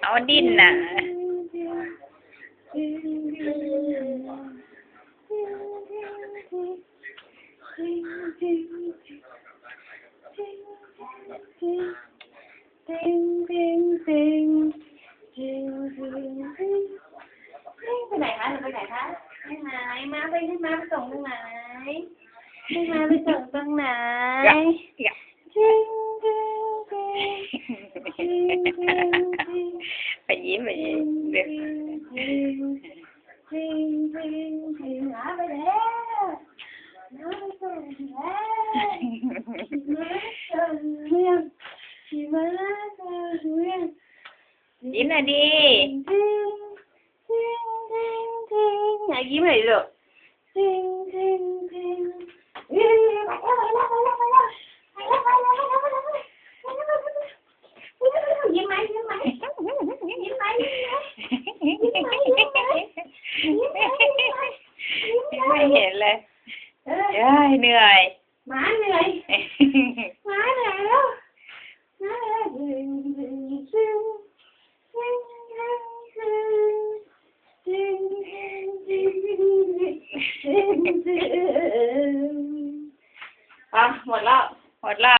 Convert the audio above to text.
เอาดิ้นน่ะไปไหนคะไปไหนคะไปไหนมาไปให้มาไปส่งตรงไหนให้มาไปส่งตรงไหนไปยิ้มเด็กมาไปแล้วมาไปส่งแล้วเรื่องมาเรื่อง ยิ้มหน่อยดิอยากยิ้มหน่อยลูกยิ้มไหมยิ้มไหมยิ้มไหมไม่เห็นเลยเหนื่อยหมาเหนื่อยหมาเหนื่อยแล้วหมาเหนื่อยหมดแล้ว